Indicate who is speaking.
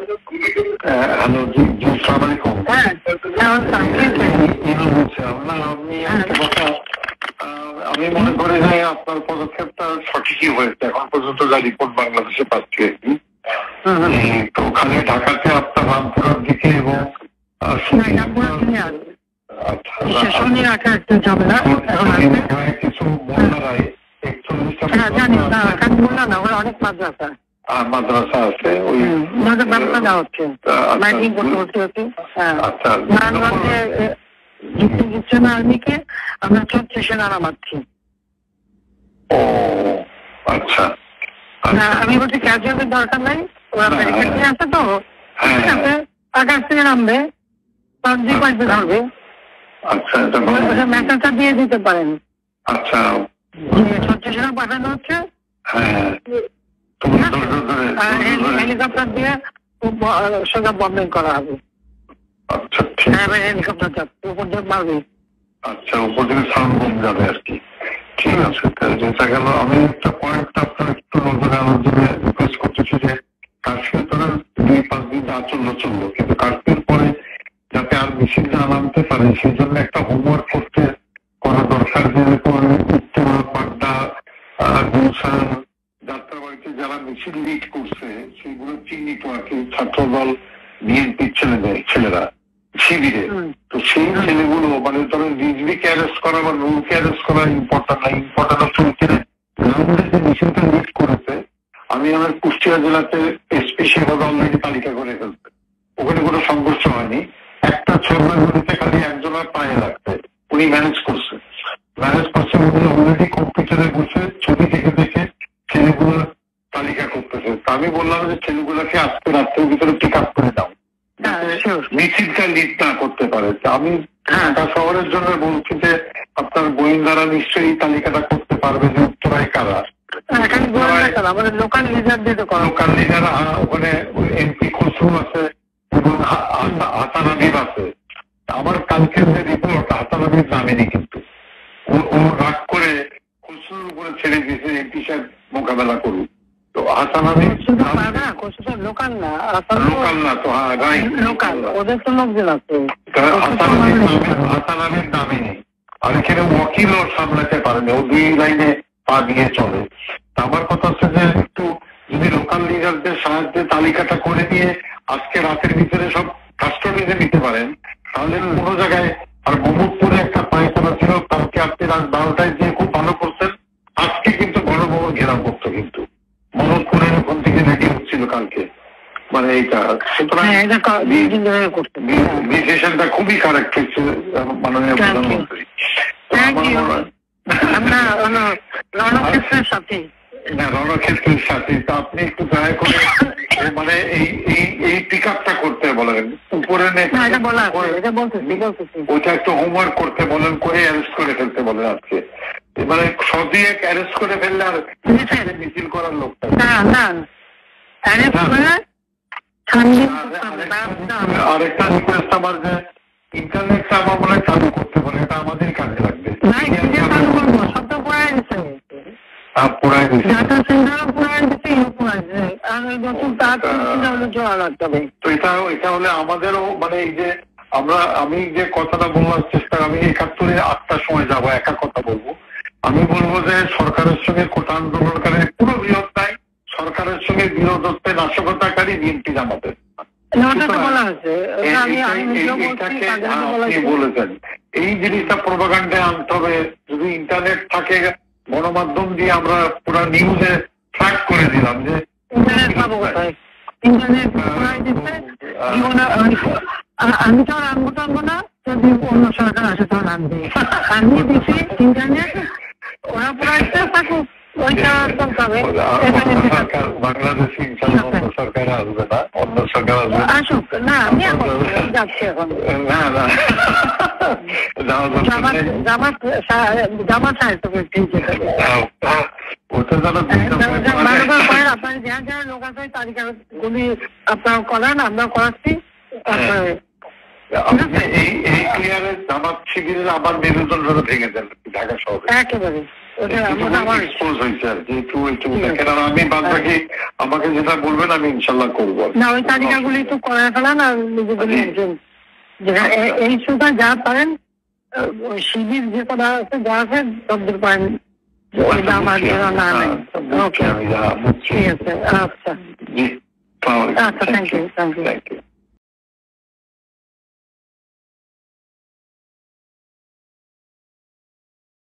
Speaker 1: Hello, জি জি, আসসালামু আলাইকুম। আমি মনে করি যে আপনার পদক্ষেপটা সঠিকই হয়েছে, এখন পর্যন্ত যা রিপোর্ট বাংলাদেশে পাচ্ছি আর কি। তো ওখানে ঢাকাতে আপনার রামপুরার দিকে এবং কিছু বন্যারায় 41টা
Speaker 2: অনেক মাদ্রাসা
Speaker 1: মাদ্রাসা আছে, ওই
Speaker 2: হচ্ছে আর্মিকে আমরা 36 সেনা নামাচ্ছি।
Speaker 1: ও আচ্ছা,
Speaker 2: আমি বলছি ক্যাজুয়ালের দরকার নাই, ওরা ব্যারিকেড নিয়ে আসে তো আকাশ থেকে নামবে, পাইপে ধরবে।
Speaker 1: আচ্ছা,
Speaker 2: মেসেজটা দিয়ে দিতে পারেন।
Speaker 1: আচ্ছা,
Speaker 2: 36 সেনা পাঠানো হচ্ছে, হেলিকপ্টার দিয়ে সোজা বম্বিং করা হবে।
Speaker 1: আচ্ছা, ঠিক আছে,
Speaker 2: হেলিকপ্টার যাচ্ছে উপর দিয়ে মারবে।
Speaker 1: আচ্ছা, উপর থেকে সাউন্ড বোম যাবে আর কি। ঠিক আছে, যেটা গেল। আমি একটা পয়েন্ট আপনার একটু নজরে আনার জন্য রিকোয়েস্ট করতেছি যে কার্ফিউ তো 2-5 দিন চললো, কিন্তু কার্ফিউর পরে যাতে আর মিছিল না নামতে পারে সেই জন্য একটা হোমওয়ার্ক করা দরকার। যে উত্তরা, পাড্ডা, গুলশান, যাত্রাবাড়িতে যারা মিছিল লিড করছে সেগুলো চিহ্নিত আর কি, ছাত্রদল, বিএনপির ছেলেরা শিবিরে। তো সেই ছেলেগুলো মানে ধরেন রিজভিকে অ্যারেস্ট করা বা নুরকে অ্যারেস্ট করা ইম্পর্টেন্ট না, ইম্পর্টেন্ট হচ্ছে গ্রাউন্ডে যে মিছিলটা লিড করেছে। আমি আমার কুষ্টিয়া জেলাতে এসপি সেভাবে অলরেডি তালিকা করে ফেলছে, ওখানে কোনো সংঘর্ষ হয়নি। একটা ছড়াগুলিতে খালি একজনের পায়ে লাগছে, উনি ম্যানেজ করছে উনি অলরেডি কম্পিউটারে বসে ছবি দেখে ছেলেগুলোর তালিকা করতেছে। তা আমি বললাম যে ছেলেগুলোকে আজকে রাত্রের ভিতরে পিক আপ করে দাও, মিছিলটা লিড না করতে পারে। আমি ঢাকা শহরের জন্য বলছি যে আপনার গোয়েন্দারা নিশ্চয়ই তালিকাটা করতে পারবে যে উত্তরায় কারা। লোকাল লিডার ওখানে এমপি খসরু আছে এবং হাসান হাবিব আছে। আমার কালকের যে রিপোর্ট হাসান হাবিব নামেনি, কিন্তু ও রাগ করে খসরুর উপরে ছেড়ে দিয়েছে এমপি সাহেব মোকাবেলা করুন। তো হাসান হাবিব
Speaker 2: লোকাল না
Speaker 1: তো, হ্যাঁ রাইট,
Speaker 2: ওদের তো লোকজন আছে।
Speaker 1: হাসান হাবিব নামেনি, আর এখানে ওয়াকিলও সামলাতে পারেনি, ও 2 লাইনে পা দিয়ে চলে। আমার কথা হচ্ছে যে একটু যদি লোকাল লিডারদের সাহায্যে তালিকাটা করে নিয়ে আজকে রাতের ভিতরে সব কাস্টডিতে নিতে পারেন, তাহলে কোনো জায়গায়। আর মোহাম্মদপুরে একটা পায়খানা ছিল, কালকে আপনি রাত 12টায় দিয়ে খুব ভালো করছেন, আজকে কিন্তু গণভবন ঘেরাও করতো, কিন্তু মোহাম্মদপুরের ওখান থেকে রেডি হচ্ছিল কালকে, মানে এইটা। সুতরাং ডিসিশনটা খুবই কারেক্ট হচ্ছে মাননীয় প্রধানমন্ত্রী। রণক্ষেত্রের সাথে তো আপনি একটু দয়া করে মানে এই পিক আপটা করতে বলেন, উপরে ওইটা একটু হোমওয়ার্ক করতে বলেন, করে অ্যারেস্ট করে ফেলতে বলেন আজকে। মানে সবই এক অ্যারেস্ট করে ফেললে আর মিছিল করার লোকটা আরেকটা রিকোয়েস্ট আমার, যে ইন্টারনেটটা আমার মনে হয় চালু করতে বলে, এটা আমাদের কাজে লাগবে। এটা হলে আমাদেরও মানে এই যে আমি যে কথাটা বলবার চেষ্টা, আমি 71-এ 8টার সময় যাবো, একা কথা বলবো। আমি বলবো যে সরকারের সঙ্গে কোটা আন্দোলনকারী পুরো বিরোধ নাই, সরকারের সঙ্গে বিরোধত্বে নাশকতাকারী বিএনপি জামাতের। বলেছেন এই জিনিসটা প্রোপাগান্ডায় আনতে হবে। যদি ইন্টারনেট থাকে, গণমাধ্যম দিয়ে আমরা পুরো নিউজে ট্র্যাক করে দিলাম যে
Speaker 2: আমি তো আনবো টানবো না, যদি অন্য সরকার আসে তখন আনবে। আমি দিচ্ছি ইন্টারনেট, ওরা পুরাইতে থাকুক, ওইটা চলতে হবে।
Speaker 1: বাংলাদেশে সরকার আসবে না, অন্য সরকার আসবে,
Speaker 2: আসুক না। আমি এখন যাচ্ছি, এখন
Speaker 1: না
Speaker 2: জামাত সাহিত্য আপনার যারা লোক আছে তালিকাগুলি আপনারা করান, আমরা করাচ্ছি।
Speaker 1: এই ক্লিয়ারে জামাত শিবিরের আবার নির্বাচন ভেঙে দেন ঢাকা শহরে
Speaker 2: একেবারে। ওটা আমার
Speaker 1: এক্সপোজ হয়েছে আর কি, একটু দেখেন। আর আমি বাদ বাকি আমাকে যেটা বলবেন আমি ইনশাল্লাহ করবো
Speaker 2: না, ওই তালিকাগুলি একটু করে ফেলান আর নিজেদের এই সুযোগ যা পারেন ওই শিবির যে করা আছে যা আছে সবদের পারেন ওই দাম আর না নেই। ওকে, ঠিক আছে, আচ্ছা
Speaker 1: জি,
Speaker 2: আচ্ছা, থ্যাংক ইউ।